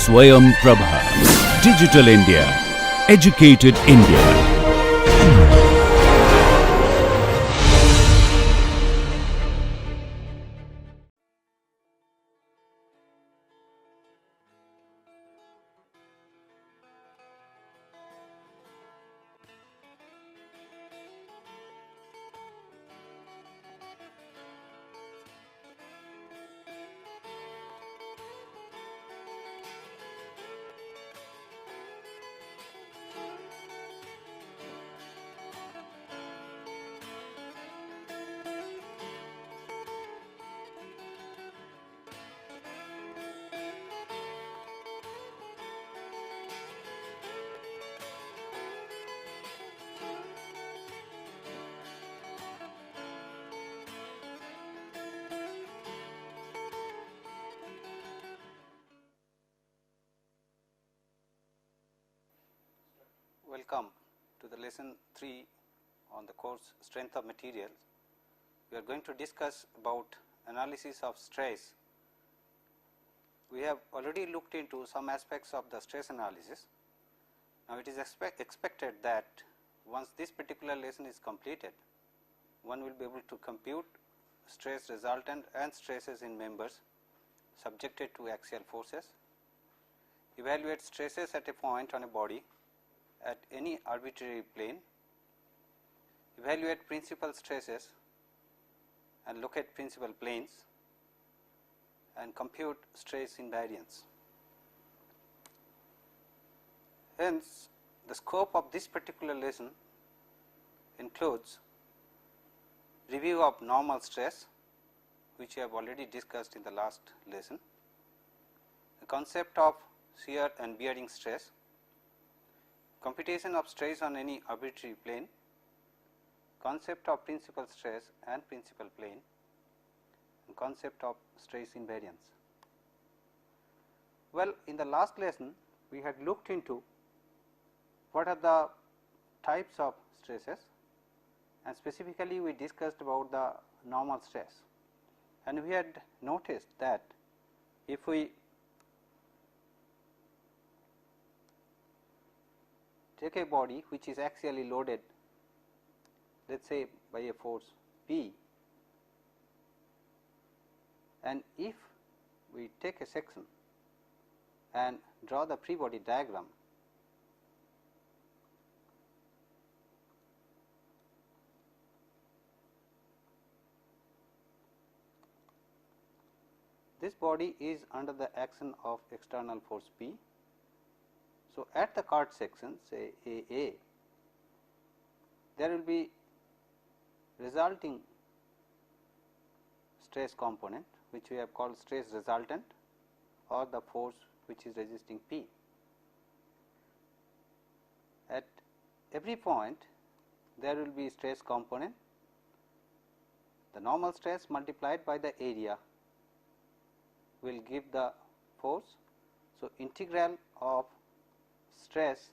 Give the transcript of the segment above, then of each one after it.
Swayam Prabha. Digital India. Educated India. Welcome to the lesson 3 on the course Strength of Materials. We are going to discuss about analysis of stress. We have already looked into some aspects of the stress analysis. Now, it is expected that once this particular lesson is completed, one will be able to compute stress resultant and stresses in members subjected to axial forces, evaluate stresses at a point on a body at any arbitrary plane, evaluate principal stresses and locate principal planes, and compute stress invariance. Hence, the scope of this particular lesson includes review of normal stress, which we have already discussed in the last lesson, the concept of shear and bearing stress, computation of stress on any arbitrary plane, concept of principal stress and principal plane, and concept of stress invariance. Well, in the last lesson we had looked into what are the types of stresses, and specifically we discussed about the normal stress, and we had noticed that if we take a body which is axially loaded, let us say by a force P, and if we take a section and draw the free body diagram, this body is under the action of external force P. So, at the chord section, say AA, there will be resulting stress component, which we have called stress resultant, or the force which is resisting P. At every point there will be stress component, the normal stress multiplied by the area will give the force. So, integral of stress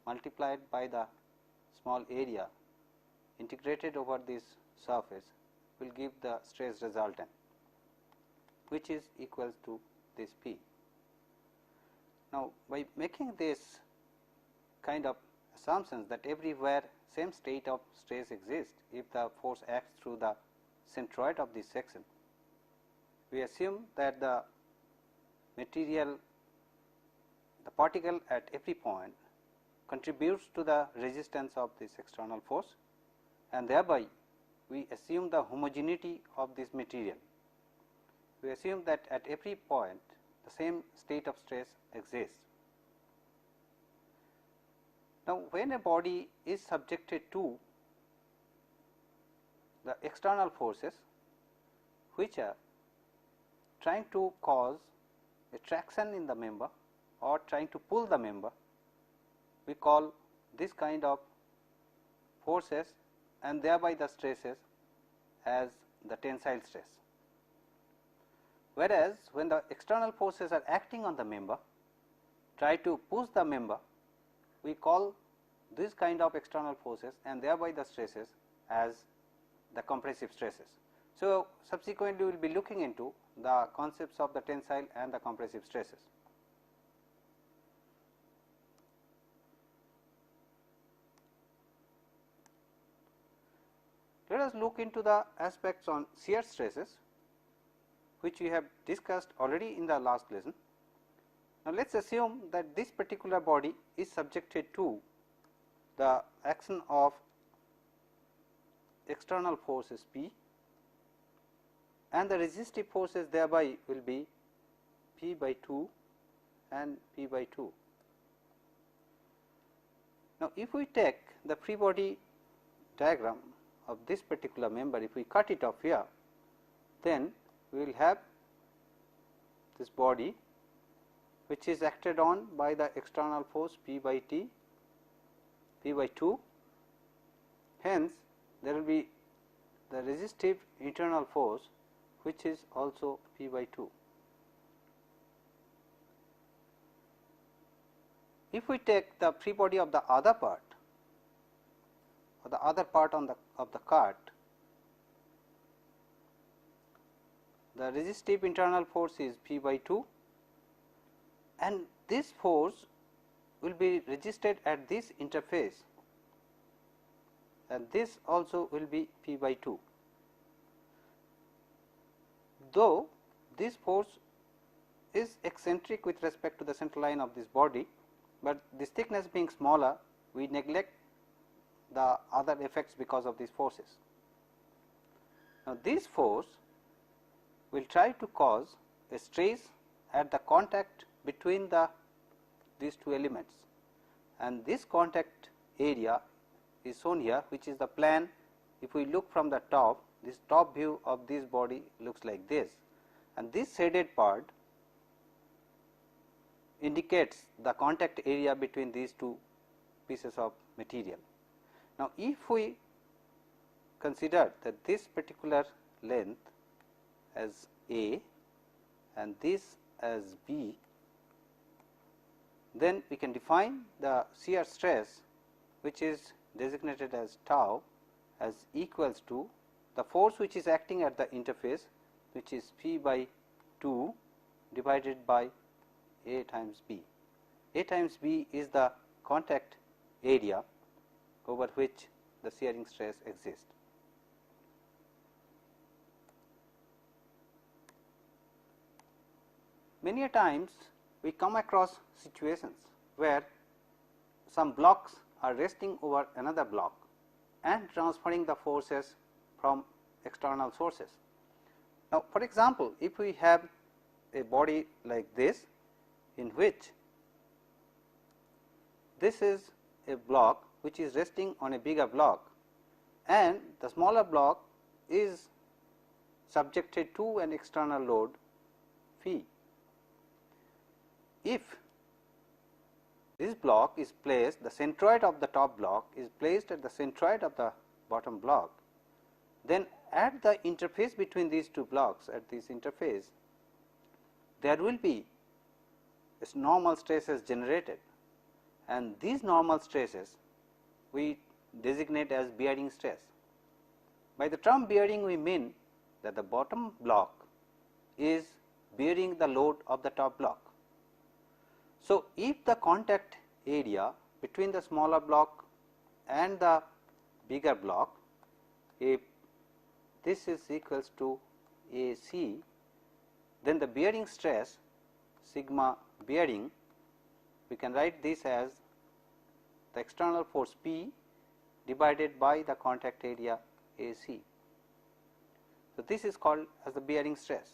multiplied by the small area integrated over this surface will give the stress resultant, which is equals to this P. Now, by making this kind of assumptions that everywhere same state of stress exists if the force acts through the centroid of this section, we assume that the material, the particle at every point contributes to the resistance of this external force, and thereby we assume the homogeneity of this material. We assume that at every point the same state of stress exists. Now, when a body is subjected to the external forces which are trying to cause a traction in the member or trying to pull the member, we call this kind of forces and thereby the stresses as the tensile stress. Whereas, when the external forces are acting on the member, try to push the member, we call this kind of external forces and thereby the stresses as the compressive stresses. So, subsequently we will be looking into the concepts of the tensile and the compressive stresses. Let us look into the aspects on shear stresses, which we have discussed already in the last lesson. Now, let us assume that this particular body is subjected to the action of external forces P, and the resistive forces thereby will be P by 2 and P by 2. Now, if we take the free body diagram of this particular member, if we cut it off here, then we will have this body which is acted on by the external force P by T, P by 2. Hence, there will be the resistive internal force which is also P by 2. If we take the free body of the other part, or the other part on the of the cart, the resistive internal force is P by 2, and this force will be registered at this interface, and this also will be P by 2. Though this force is eccentric with respect to the central line of this body, but this thickness being smaller, we neglect the other effects because of these forces. Now, this force will try to cause a stress at the contact between these two elements, and this contact area is shown here, which is the plan. If we look from the top, this top view of this body looks like this, and this shaded part indicates the contact area between these two pieces of material. Now, if we consider that this particular length as A and this as B, then we can define the shear stress, which is designated as tau, as equals to the force which is acting at the interface, which is P by 2 divided by A times B. A times B is the contact area over which the shearing stress exists. Many a times we come across situations where some blocks are resting over another block and transferring the forces from external sources. Now, for example, if we have a body like this, in which this is a block which is resting on a bigger block, and the smaller block is subjected to an external load phi. If this block is placed, the centroid of the top block is placed at the centroid of the bottom block, then at the interface between these two blocks, at this interface, there will be normal stresses generated, and these normal stresses we designate as bearing stress. By the term bearing, we mean that the bottom block is bearing the load of the top block. So, if the contact area between the smaller block and the bigger block, if this is equals to AC, then the bearing stress sigma bearing, we can write this as the external force P divided by the contact area AC. So, this is called as the bearing stress.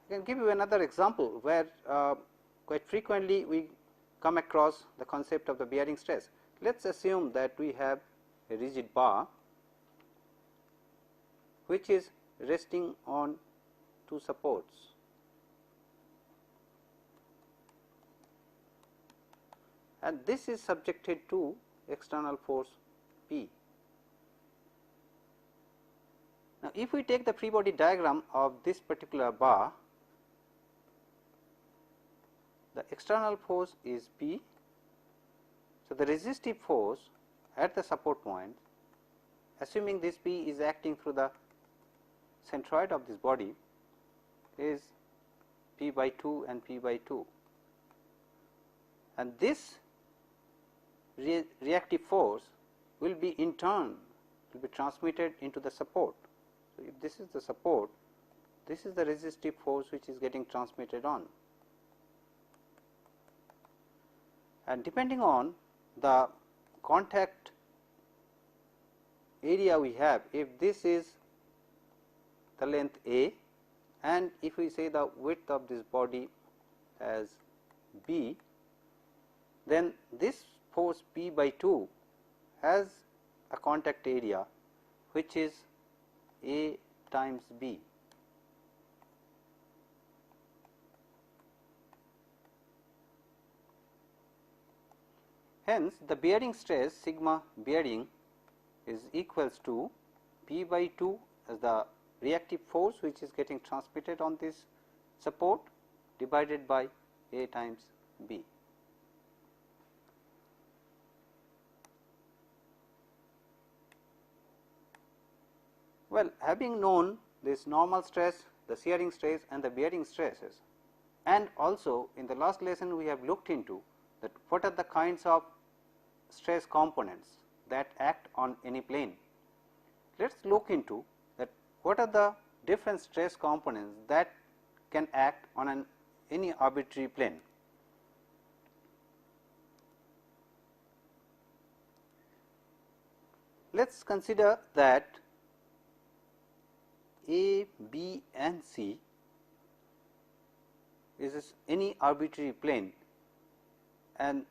I can give you another example where quite frequently we come across the concept of the bearing stress. Let us assume that we have a rigid bar which is resting on two supports, and this is subjected to external force P. Now, if we take the free body diagram of this particular bar, the external force is P. So, the resistive force at the support point, assuming this P is acting through the centroid of this body, is P by 2 and P by 2, and this reactive force will be in turn will be transmitted into the support. So, if this is the support, this is the resistive force which is getting transmitted on, and depending on the contact area we have, if this is the length A and if we say the width of this body as B, then this force P by 2 has a contact area which is A times B. Hence, the bearing stress sigma bearing is equals to P by 2 as the reactive force which is getting transmitted on this support divided by A times B. Well, having known this normal stress, the shearing stress and the bearing stresses, and also in the last lesson we have looked into that what are the kinds of stress components that act on any plane. Let us look into that what are the different stress components that can act on any arbitrary plane. Let us consider that A, B and C is any arbitrary plane and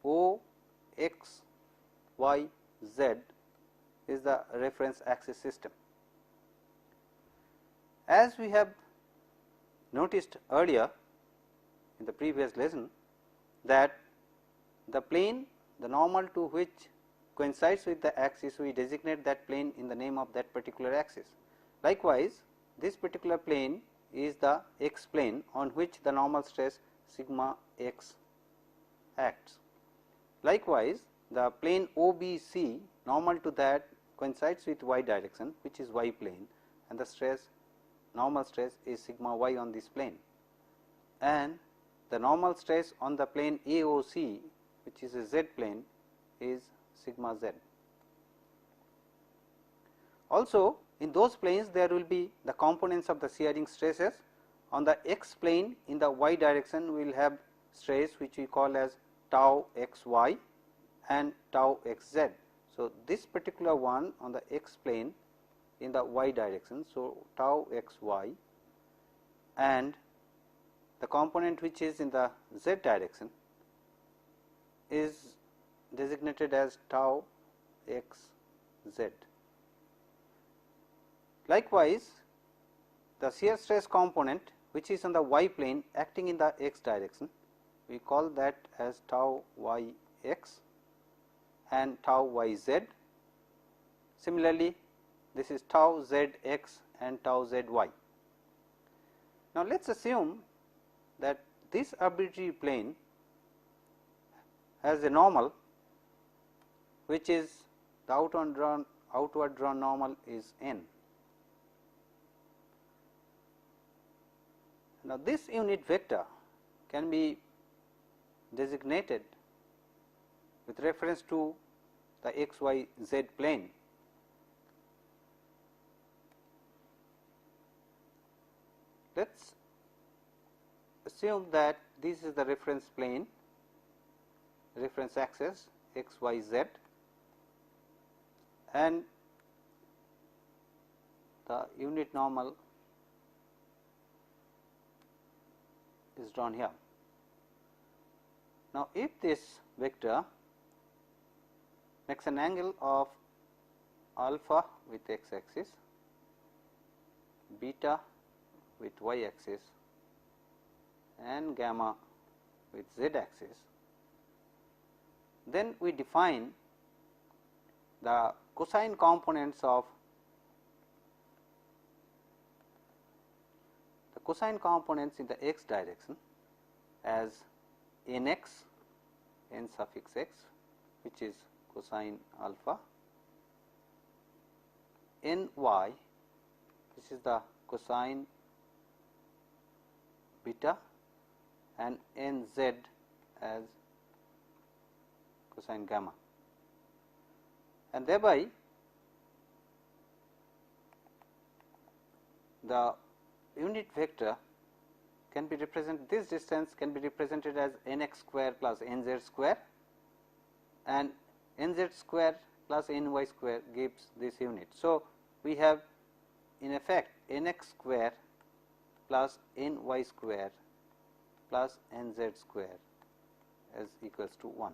O, X, Y, Z is the reference axis system. As we have noticed earlier in the previous lesson that the plane, the normal to which coincides with the axis, we designate that plane in the name of that particular axis. Likewise, this particular plane is the x plane on which the normal stress sigma x acts. Likewise, the plane OBC normal to that coincides with y direction, which is y plane, and the stress normal stress is sigma y on this plane, and the normal stress on the plane AOC, which is a z plane, is sigma z. Also, in those planes there will be the components of the shearing stresses. On the x plane in the y direction we will have stress which we call as tau xy and tau xz. So, this particular one on the x plane in the y direction, so tau xy, and the component which is in the z direction is designated as tau xz. Likewise, the shear stress component which is on the y plane acting in the x direction, we call that as tau yx and tau yz. Similarly, this is tau zx and tau zy. Now, let us assume that this arbitrary plane has a normal which is the outward drawn normal is n. Now, this unit vector can be designated with reference to the x, y, z plane. Let us assume that this is the reference plane, reference axis x, y, z, and the unit normal is drawn here. Now, if this vector makes an angle of alpha with x axis, beta with y axis and gamma with z axis, then we define the cosine components of in the x direction as nx, n suffix x, which is cosine alpha, ny, this is the cosine beta, and nz as cosine gamma, and thereby the unit vector can be represented, this distance can be represented as nx square plus nz square, and nz square plus ny square gives this unit. So, we have in effect nx square plus ny square plus nz square as equals to 1.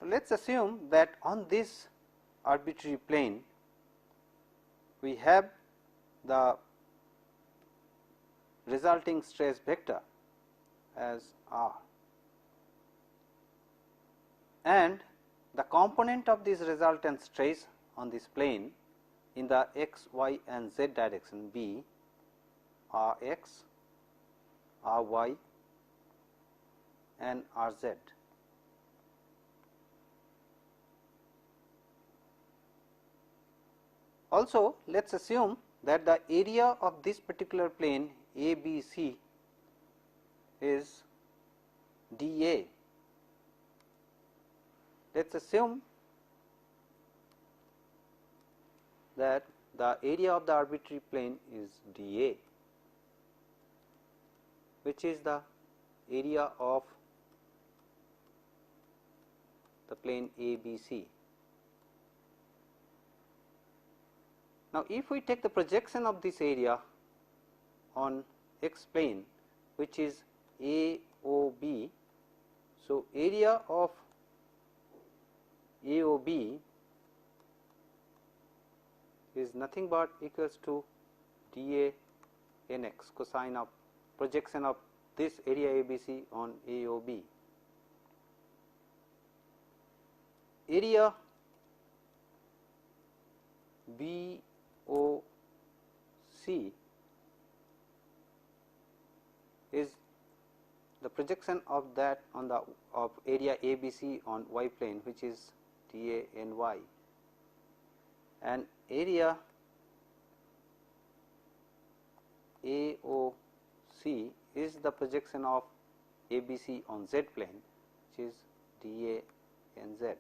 Let us assume that on this arbitrary plane we have the resulting stress vector as r, and the component of this resultant stress on this plane in the x, y and z direction be r x, r y and r z. Also, let us assume that the area of this particular plane ABC is dA. Let us assume that the area of the arbitrary plane is dA, which is the area of the plane ABC. Now, if we take the projection of this area on x plane, which is AOB, so area of AOB is nothing but equals to dA nx, cosine of projection of this area ABC on AOB. Area BOC is the projection of that on the of area ABC on y plane, which is dA ny, and area AOC is the projection of ABC on z plane, which is dA nz.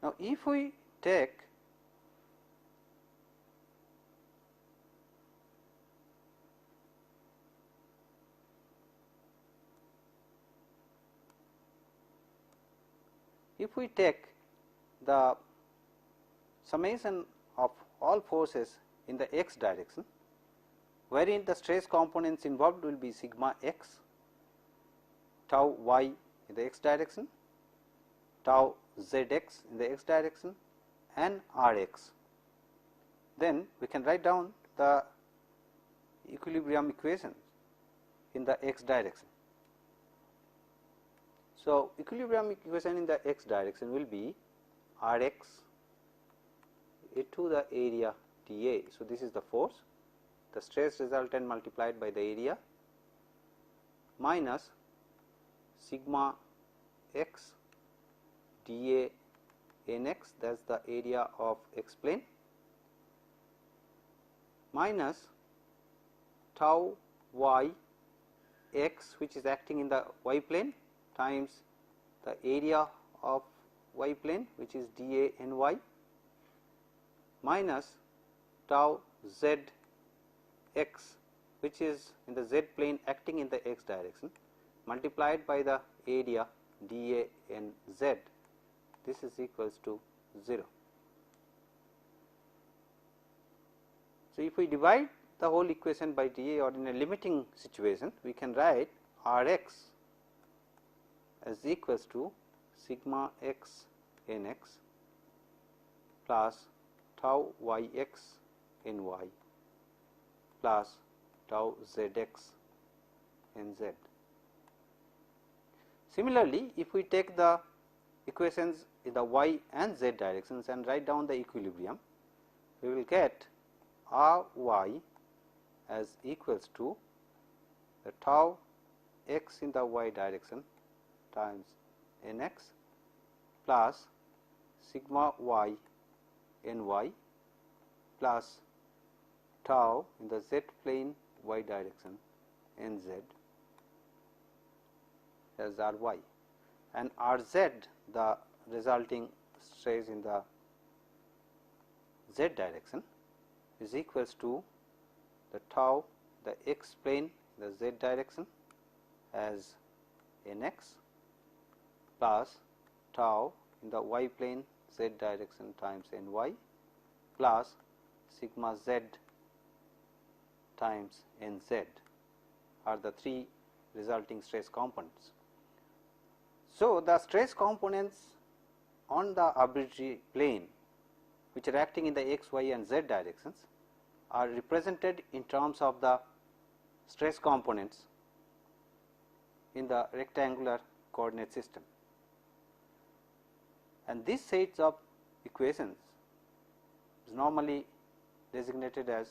Now, if we take the summation of all forces in the x direction, wherein the stress components involved will be sigma x, tau y in the x direction, tau zx in the x direction and rx, then we can write down the equilibrium equations in the x direction. So, equilibrium equation in the x direction will be Rx into the area dA. So, this is the force, the stress resultant multiplied by the area minus sigma x dA nx, that is the area of x plane, minus tau y x, which is acting in the y plane, times the area of y plane, which is dA ny, minus tau z x, which is in the z plane acting in the x direction, multiplied by the area dA nz. This is equals to 0. So, if we divide the whole equation by dA, or in a limiting situation, we can write Rx as equals to sigma x nx plus tau yx ny plus tau zx nz. Similarly, if we take the equations in the y and z directions and write down the equilibrium, we will get Ry as equals to the tau x in the y direction times nx plus sigma y ny plus tau in the z plane y direction n z as r y, and r z the resulting stress in the z direction is equals to the tau the x plane the z direction as n x plus tau in the y plane z direction times n y plus sigma z times n z are the three resulting stress components. So, the stress components on the arbitrary plane which are acting in the x, y and z directions are represented in terms of the stress components in the rectangular coordinate system, and this sets of equations is normally designated as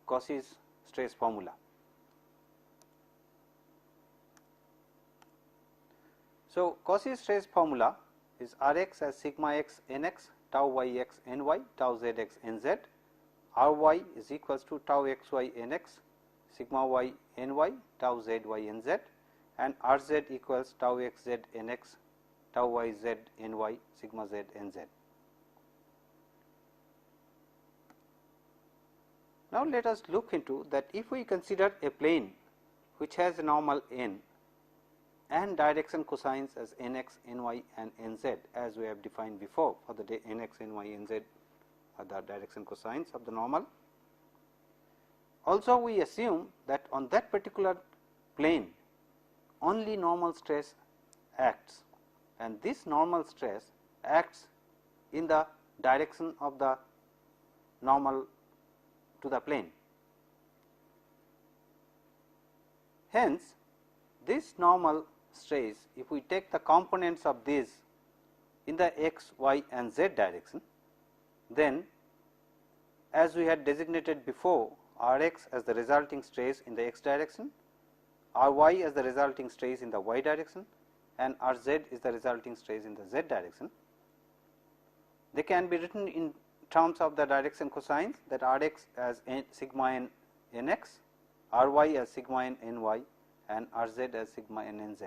Cauchy's stress formula. So, Cauchy's stress formula is R x as sigma x n x, tau y x n y, tau z x n z, R y is equals to tau x y n x, sigma y n y, tau z y n z, and R z equals tau x z n x, tau y z n y, sigma z n z. Now, let us look into that if we consider a plane which has a normal n and direction cosines as n x, n y and n z as we have defined before for the n x, n y, n z are the direction cosines of the normal. Also, we assume that on that particular plane only normal stress acts, and this normal stress acts in the direction of the normal to the plane. Hence, this normal stress, if we take the components of this in the x, y and z direction, then as we had designated before R x as the resulting stress in the x direction, R y as the resulting stress in the y direction, and R z is the resulting stress in the z direction. They can be written in terms of the direction cosines, that R x as n, sigma n n x, R y as sigma n n y, and R z as sigma n n z.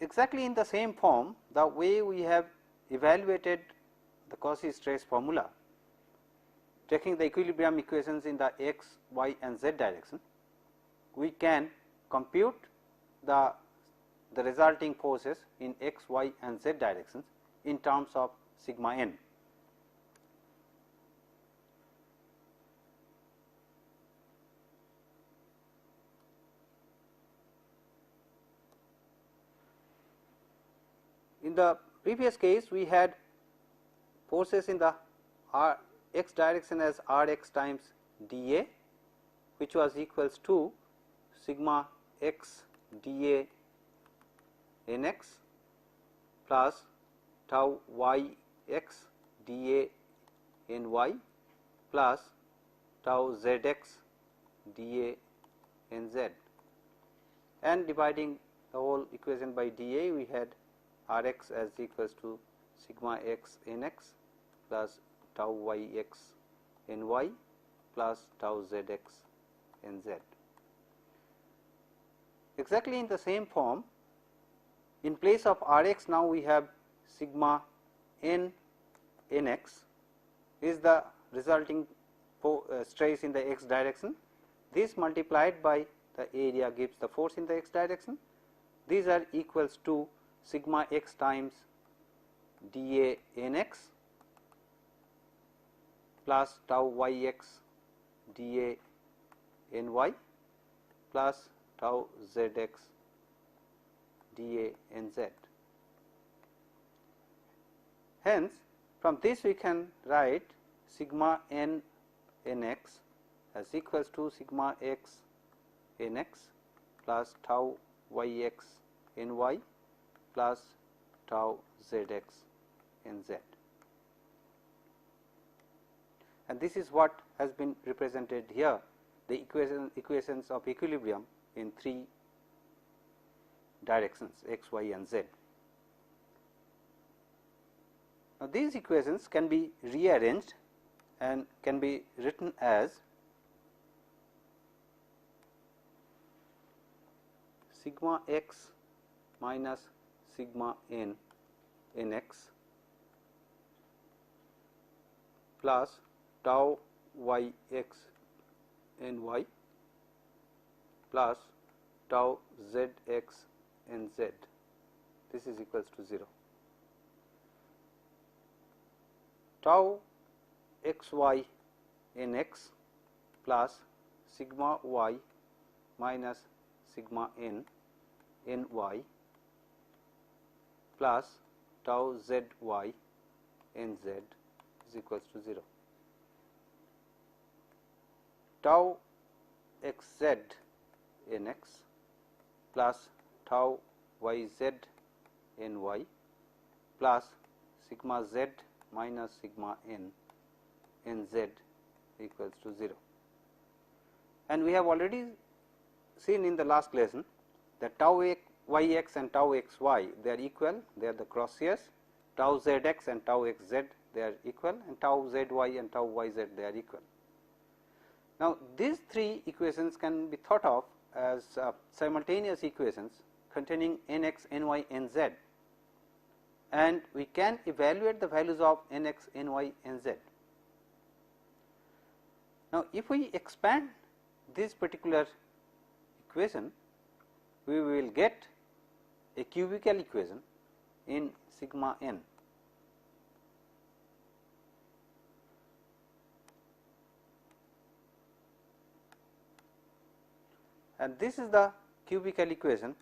Exactly in the same form, the way we have evaluated the Cauchy stress formula, taking the equilibrium equations in the x, y and z direction, we can compute the resulting forces in x, y and z directions in terms of sigma n. In the previous case, we had forces in the x direction as r x times dA, which was equals to sigma x dA n x plus tau y x dA n y plus tau z x dA n z, and dividing the whole equation by dA, we had R x as equals to sigma x n x plus tau y x n y plus tau z x n z. Exactly in the same form, in place of R x now we have sigma n n x is the resulting stress in the x direction. This multiplied by the area gives the force in the x direction. These are equals to sigma x times dA n x plus tau y x dA n y plus tau z x dA n z. Hence, from this we can write sigma n n x as equals to sigma x n x plus tau y x n y plus tau z x n z, and this is what has been represented here, the equations of equilibrium in three directions x, y and z. Now, these equations can be rearranged and can be written as sigma x minus sigma n in x plus tau y x in y plus tau z x in z. This is equals to 0. Tau x y in x plus sigma y minus sigma n in y plus tau z y in z is equals to 0. Tau x z in x plus tau y z in y plus sigma z minus sigma n in z equals to 0. And we have already seen in the last lesson that tau y x and tau x y, they are equal, they are the crosshairs, tau z x and tau x z, they are equal, and tau z y and tau y z, they are equal. Now, these three equations can be thought of as simultaneous equations containing n x, n y, n z, and we can evaluate the values of n x, n y, n z. Now, if we expand this particular equation, we will get a cubical equation in sigma n. And this is the cubical equation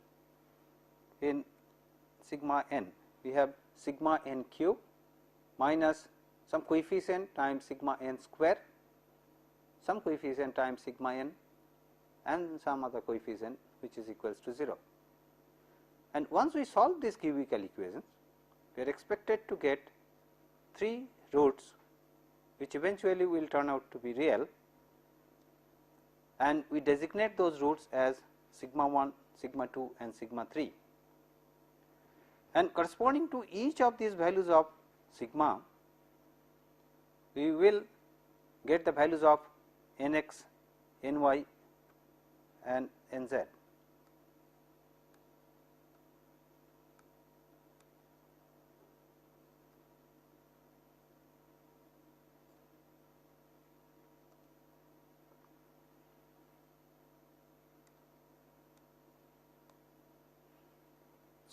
in sigma n. We have sigma n cube minus some coefficient times sigma n square, some coefficient times sigma n, and some other coefficient which is equals to 0. And once we solve this cubical equations, we are expected to get 3 roots which eventually will turn out to be real, and we designate those roots as sigma 1, sigma 2 and sigma 3. And corresponding to each of these values of sigma, we will get the values of n x, n y and n z.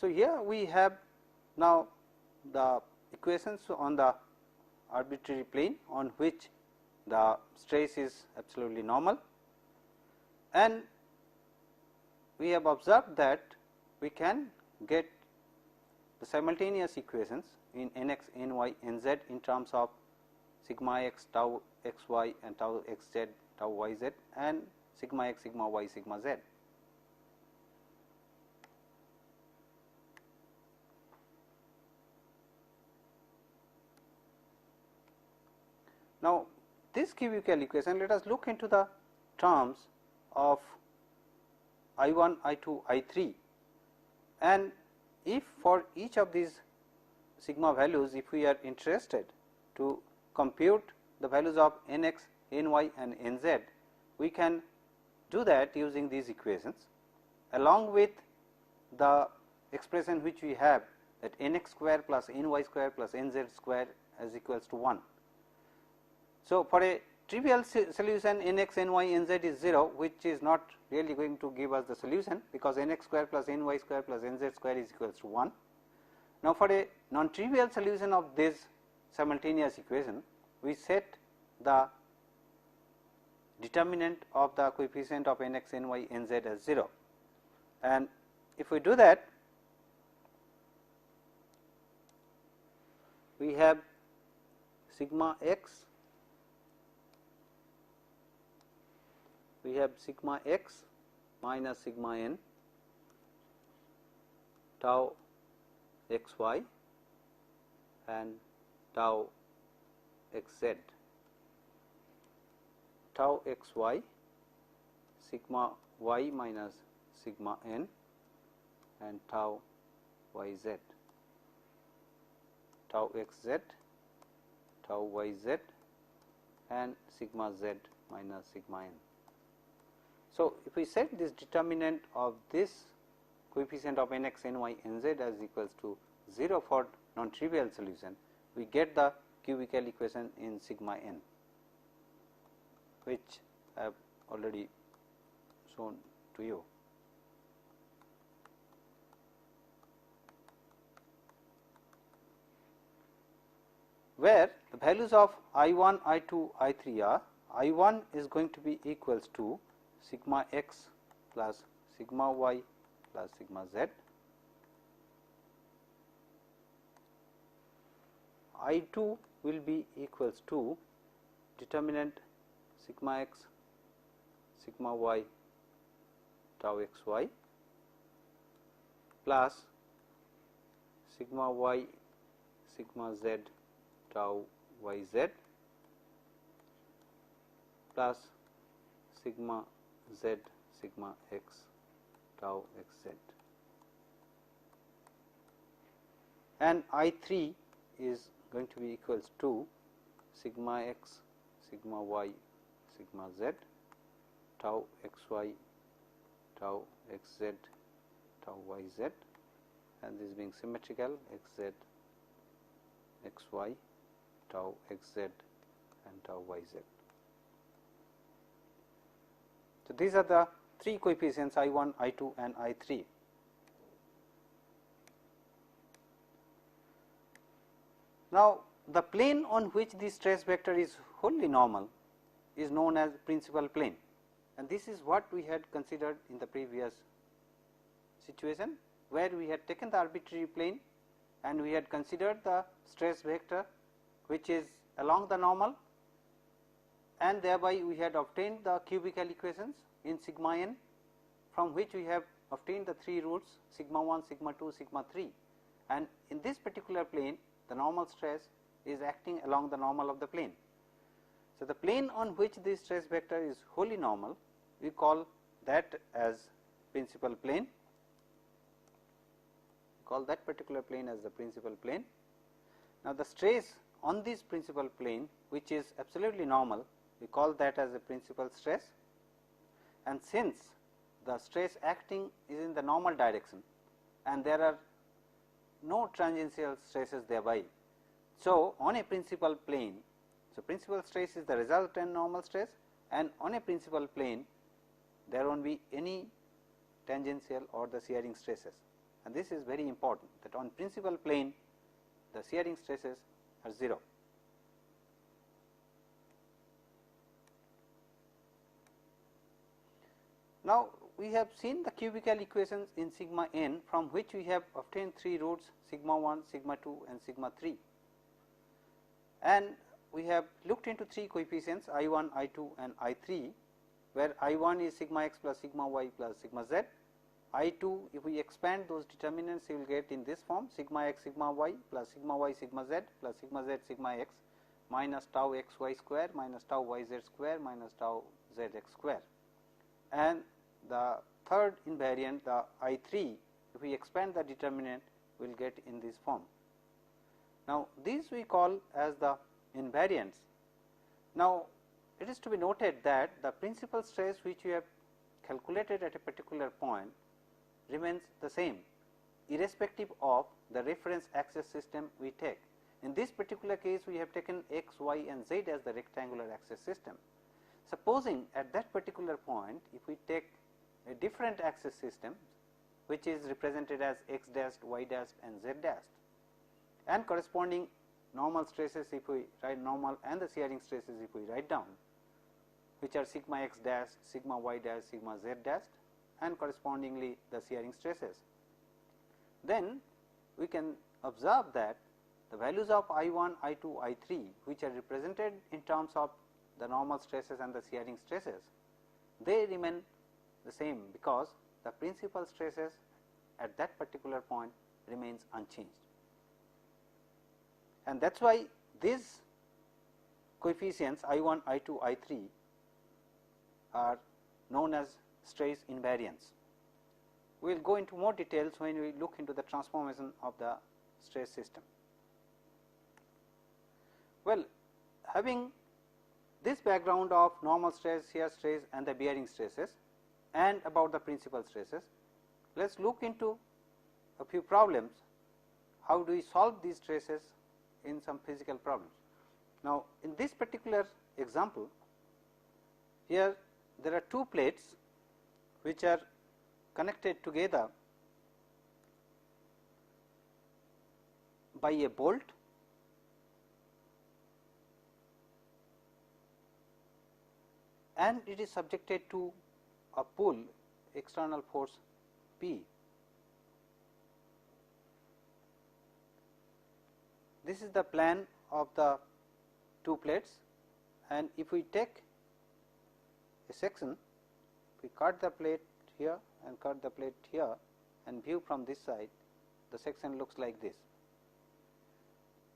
So, here we have now the equations on the arbitrary plane on which the stress is absolutely normal, and we have observed that we can get the simultaneous equations in n x, n y, n z in terms of sigma x, tau x y and tau x z, tau y z, and sigma x, sigma y, sigma z. Now, this cubical equation, let us look into the terms of I 1, I 2, I 3, and if for each of these sigma values, if we are interested to compute the values of n x, n y and n z, we can do that using these equations along with the expression which we have, that n x square plus n y square plus n z square is equals to 1. So, for a trivial solution n x, n y, n z is 0, which is not really going to give us the solution, because n x square plus n y square plus n z square is equals to 1. Now, for a non-trivial solution of this simultaneous equation, we set the determinant of the coefficient of n x, n y, n z as 0, and if we do that, we have sigma x, we have sigma x minus sigma n, tau x y and tau x z, tau x y, sigma y minus sigma n and tau y z, tau x z tau y z and sigma z minus sigma n. So, if we set this determinant of this coefficient of n x, n y, n z as equals to 0 for non-trivial solution, we get the cubical equation in sigma n, which I have already shown to you. Where the values of I1, I2, I3 are, I1 is going to be equals to sigma x plus sigma y plus sigma z, I2 will be equals to determinant sigma x, sigma y, tau x y plus sigma y, sigma z, tau y z plus sigma z, sigma x, tau x z, and I3 is going to be equals to sigma x, sigma y, sigma z, tau x y, tau x z, tau y z, and this being symmetrical x z, x y, tau x z and tau y z. So, these are the three coefficients I1, I2 and I3. Now, the plane on which this stress vector is wholly normal is known as principal plane, and this is what we had considered in the previous situation, where we had taken the arbitrary plane and we had considered the stress vector which is along the normal, and thereby we had obtained the cubical equations in sigma n, from which we have obtained the three roots sigma 1, sigma 2, sigma 3, and in this particular plane the normal stress is acting along the normal of the plane. So, the plane on which this stress vector is wholly normal, we call that as principal plane, we call that particular plane as the principal plane. Now, the stress on this principal plane which is absolutely normal, we call that as a principal stress, and since the stress acting is in the normal direction and there are no tangential stresses thereby. So, on a principal plane, so principal stress is the resultant normal stress, and on a principal plane there won't be any tangential or the shearing stresses, and this is very important, that on principal plane the shearing stresses are 0. Now, we have seen the cubical equations in sigma n, from which we have obtained three roots sigma 1, sigma 2 and sigma 3, and we have looked into three coefficients I1, I2 and I3, where I1 is sigma x plus sigma y plus sigma z, I2 if we expand those determinants you will get in this form sigma x sigma y plus sigma y sigma z plus sigma z sigma x minus tau x y square minus tau y z square minus tau z x square, and the third invariant the I3 if we expand the determinant we will get in this form. Now, these we call as the invariants. Now, it is to be noted that the principal stress which we have calculated at a particular point remains the same irrespective of the reference axis system we take. In this particular case we have taken x, y and z as the rectangular axis system. Supposing at that particular point if we take a different axis system which is represented as x dashed, y dashed and z dashed, and corresponding normal stresses if we write normal and the shearing stresses if we write down, which are sigma x dash, sigma y dash, sigma z dash, and correspondingly the shearing stresses, then we can observe that the values of I1, I2, I3 which are represented in terms of the normal stresses and the shearing stresses, they remain the same because the principal stresses at that particular point remains unchanged, and that is why these coefficients I1, I2, I3 are known as stress invariants. We will go into more details when we look into the transformation of the stress system. Well, having this background of normal stress, shear stress and the bearing stresses and about the principal stresses, let us look into a few problems. How do we solve these stresses in some physical problems? Now, in this particular example, here there are two plates which are connected together by a bolt, and it is subjected to a pull, external force P. This is the plan of the two plates, and if we take a section, we cut the plate here and cut the plate here and view from this side, the section looks like this.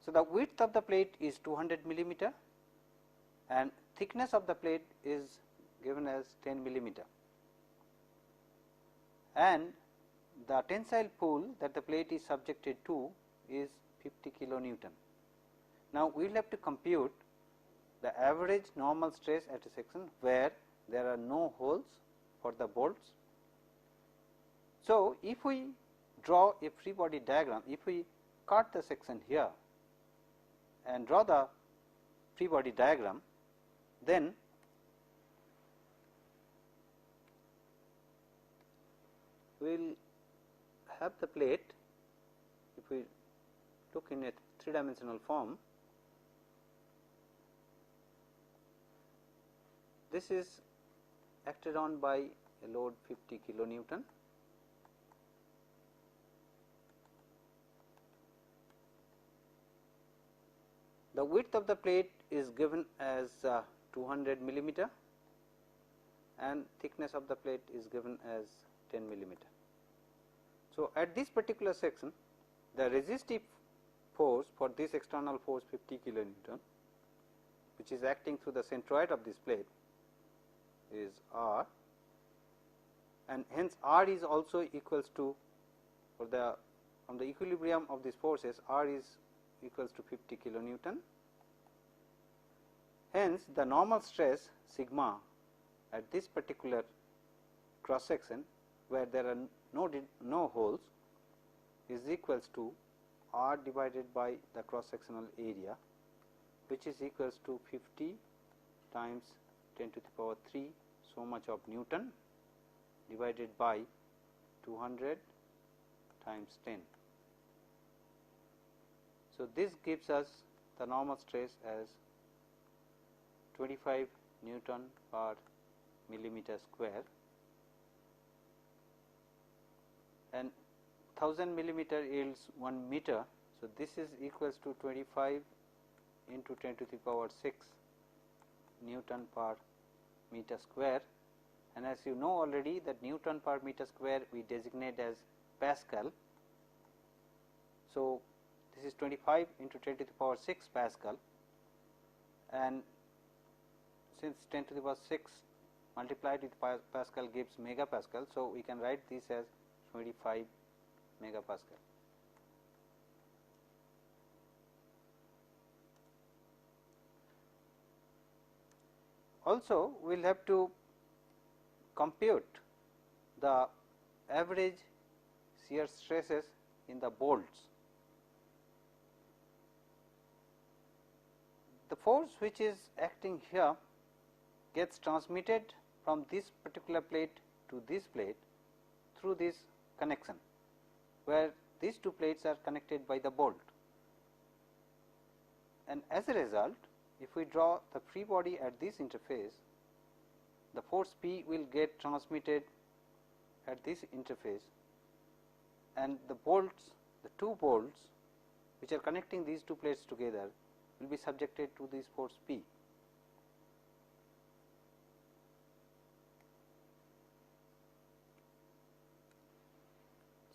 So, the width of the plate is 200 millimeter and thickness of the plate is given as 10 millimeter, and the tensile pull that the plate is subjected to is 50 kilonewton. Now, we will have to compute the average normal stress at a section where there are no holes for the bolts. So, if we draw a free body diagram, if we cut the section here and draw the free body diagram, then we will have the plate, if we look in a three dimensional form, this is acted on by a load 50 kilonewton. The width of the plate is given as 200 millimeter and thickness of the plate is given as 10 millimeter. So, at this particular section, the resistive force for this external force 50 kilonewton, which is acting through the centroid of this plate, is R, and hence R is also equals to, for the from the equilibrium of these forces, R is equals to 50 kilonewton. Hence, the normal stress sigma at this particular cross section where there are no holes is equals to R divided by the cross sectional area, which is equals to 50 times 10 to the power 3 so much of Newton divided by 200 times 10. So, this gives us the normal stress as 25 Newton per millimeter square, and 1000 millimeter yields 1 meter. So, this is equals to 25 into 10 to the power 6 Newton per meter square, and as you know already that Newton per meter square we designate as Pascal. So, this is 25 into 10 to the power 6 Pascal, and since 10 to the power 6 multiplied with Pascal gives megapascal. So, we can write this as 25 megapascal. Also, we will have to compute the average shear stresses in the bolts. The force which is acting here gets transmitted from this particular plate to this plate through this connection, where these two plates are connected by the bolt, and as a result, if we draw the free body at this interface, the force P will get transmitted at this interface, and the bolts, the two bolts which are connecting these two plates together will be subjected to this force P.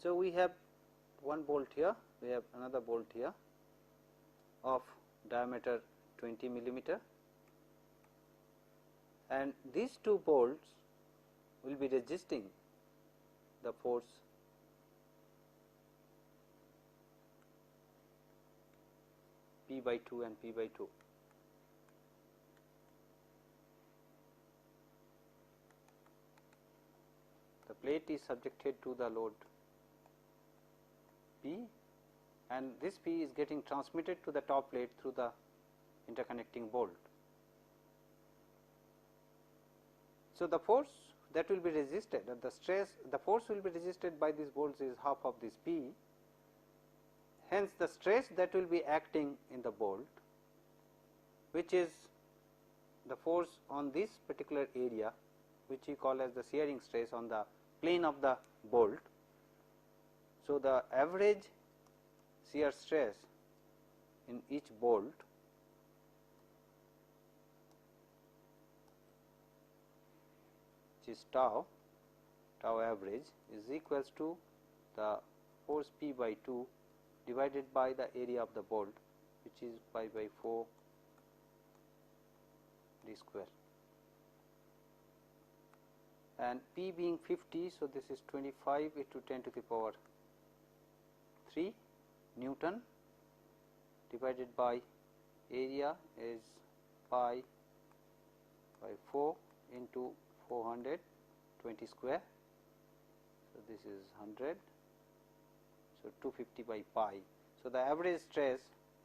So, we have one bolt here, we have another bolt here of diameter 20 millimeter, and these two bolts will be resisting the force P by 2 and P by 2. plate is subjected to the load P, and this P is getting transmitted to the top plate through the interconnecting bolt. So, the force that will be resisted, the force will be resisted by these bolts is half of this P. Hence, the stress that will be acting in the bolt, which is the force on this particular area, which we call as the shearing stress on the plane of the bolt. So, the average shear stress in each bolt which is tau average is equals to the force P by 2 divided by the area of the bolt, which is pi by 4 d square, and P being 50. So, this is 25 into 10 to the power 3 Newton divided by area is pi by 4 into 420 square. So, this is 100. So, 250 by pi. So, the average stress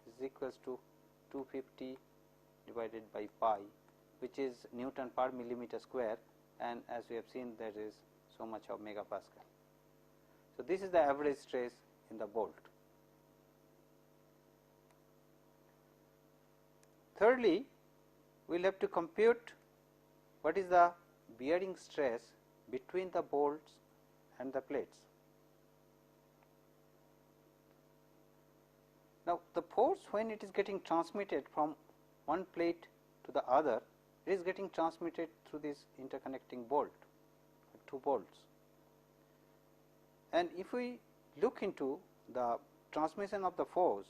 is equals to 250 divided by pi, which is Newton per millimeter square, and as we have seen, there is so much of megapascal. So, this is the average stress in the bolt. Thirdly, we will have to compute what is the bearing stress between the bolts and the plates. Now, the force when it is getting transmitted from one plate to the other, it is getting transmitted through this interconnecting bolt, 2 bolts. And if we look into the transmission of the force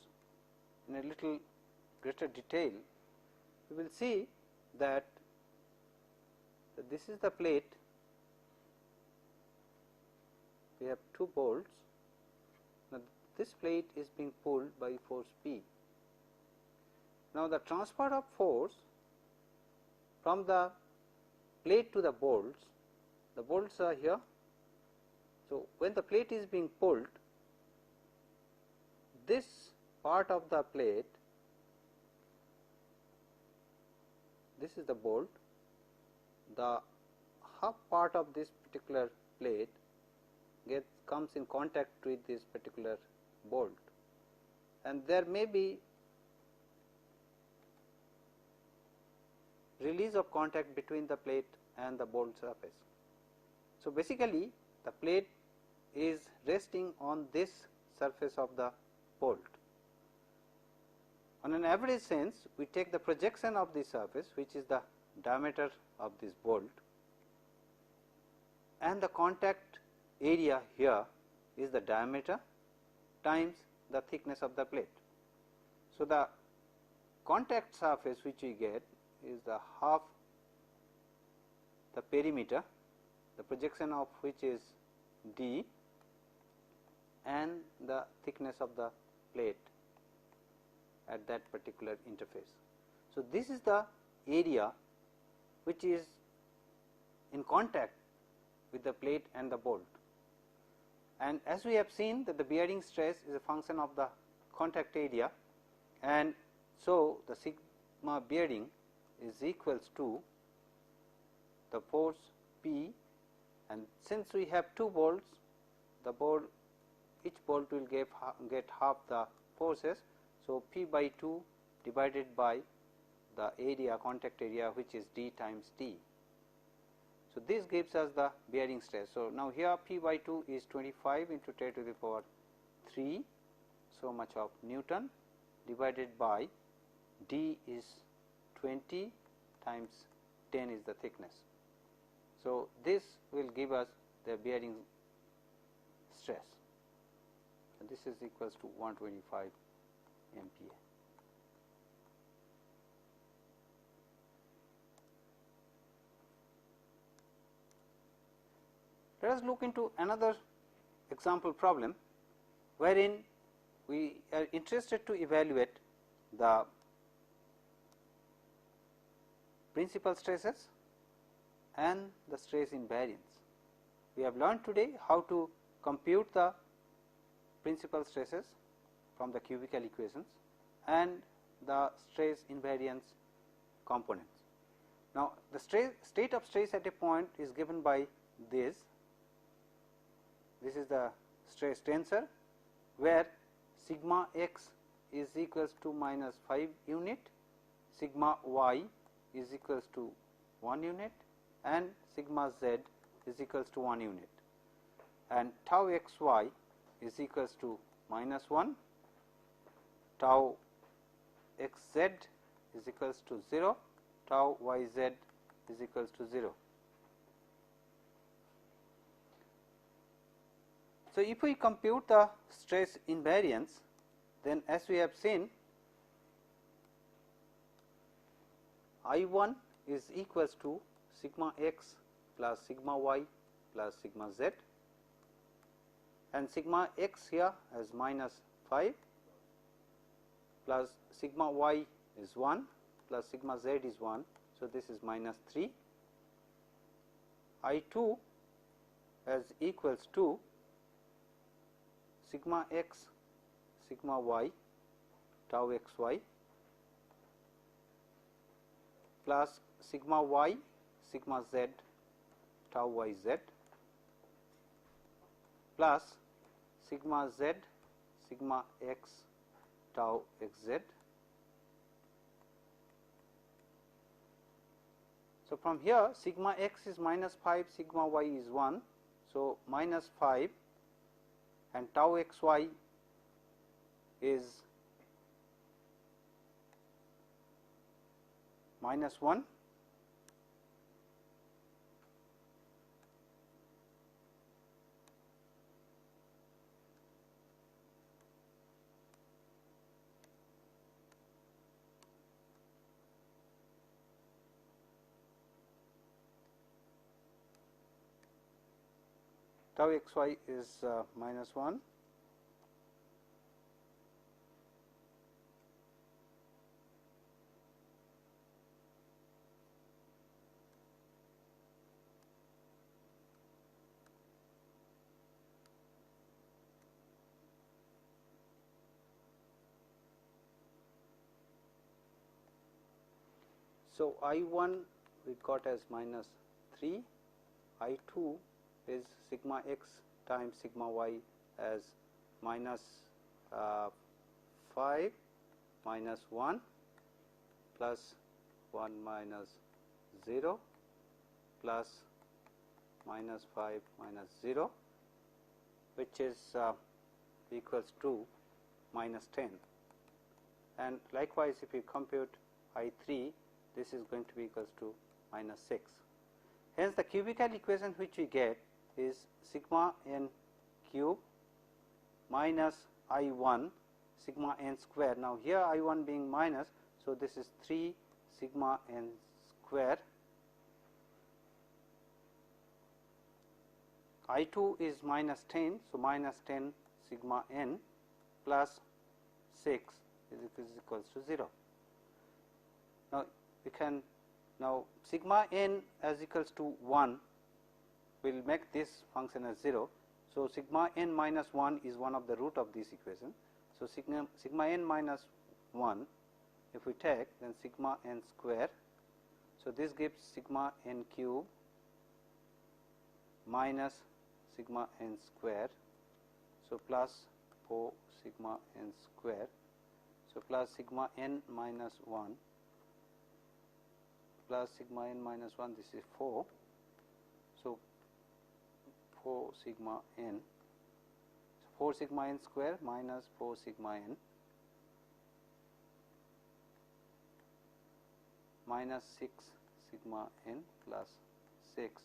in a little greater detail, we will see that this is the plate, we have 2 bolts. Now, this plate is being pulled by force P. Now, the transfer of force from the plate to the bolts are here. So, when the plate is being pulled, this part of the plate, this is the bolt, the half part of this particular plate comes in contact with this particular bolt, and there may be release of contact between the plate and the bolt surface. So, basically the plate is resting on this surface of the bolt. On an average sense, we take the projection of this surface, which is the diameter of this bolt, and the contact area here is the diameter times the thickness of the plate. So, the contact surface which we get is the half the perimeter, the projection of which is d, and the thickness of the plate at that particular interface. So, this is the area which is in contact with the plate and the bolt, and as we have seen that the bearing stress is a function of the contact area, and so the sigma bearing is equals to the force P, and since we have 2 bolts, the bolt, each bolt will get half the forces. So, P by 2 divided by the area, contact area, which is d times t. So, this gives us the bearing stress. So, now here P by 2 is 25 into 10 to the power 3, so much of Newton, divided by d is 20 times 10 is the thickness. So, this will give us the bearing stress, and this is equals to 125 MPa. Let us look into another example problem, wherein we are interested to evaluate the principal stresses and the stress invariance. we have learned today how to compute the principal stresses from the cubical equations and the stress invariance components. Now, the state of stress at a point is given by this. This is the stress tensor, where sigma x is equals to minus 5 unit, sigma y is equals to 1 unit, and sigma z is equals to 1 unit, and tau x y is equals to minus 1, tau x z is equals to 0, tau y z is equals to 0. So, if we compute the stress invariance, then as we have seen, I1 is equals to sigma x plus sigma y plus sigma z, and sigma x here as minus 5 plus sigma y is 1 plus sigma z is 1. So, this is minus 3. I2 as equals to sigma x sigma y tau x y plus sigma y sigma z tau y z plus sigma z sigma x tau x z. So, from here sigma x is minus 5, sigma y is 1. So, minus 5 and tau x y is minus 1. Tau x y is minus 1. So, I1 we got as minus 3, I2 is sigma x times sigma y as minus 5 minus 1 plus 1 minus 0 plus minus 5 minus 0, which is equals to minus 10. And likewise, if you compute I3, this is going to be equals to minus 6. Hence, the cubical equation which we get is sigma n cube minus I1 sigma n square. Now, here I1 being minus, so this is 3 sigma n square. I2 is minus 10, so minus 10 sigma n plus 6 is equals to 0. Now, we can now sigma n as equals to 1 will make this function as 0. So, sigma n minus 1 is one of the root of this equation. So, sigma n minus 1 if we take, then sigma n square. So, this gives sigma n cube minus sigma n square. So, plus 4 sigma n square. So, plus sigma n minus 1 plus sigma n minus 1, this is 4. So, 4 sigma n. So, 4 sigma n square minus 4 sigma n minus 6 sigma n plus 6.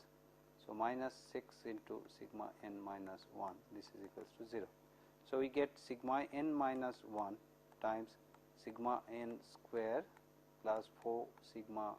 So, minus 6 into sigma n minus 1, this is equals to 0. So, we get sigma n minus 1 times sigma n square plus 4 sigma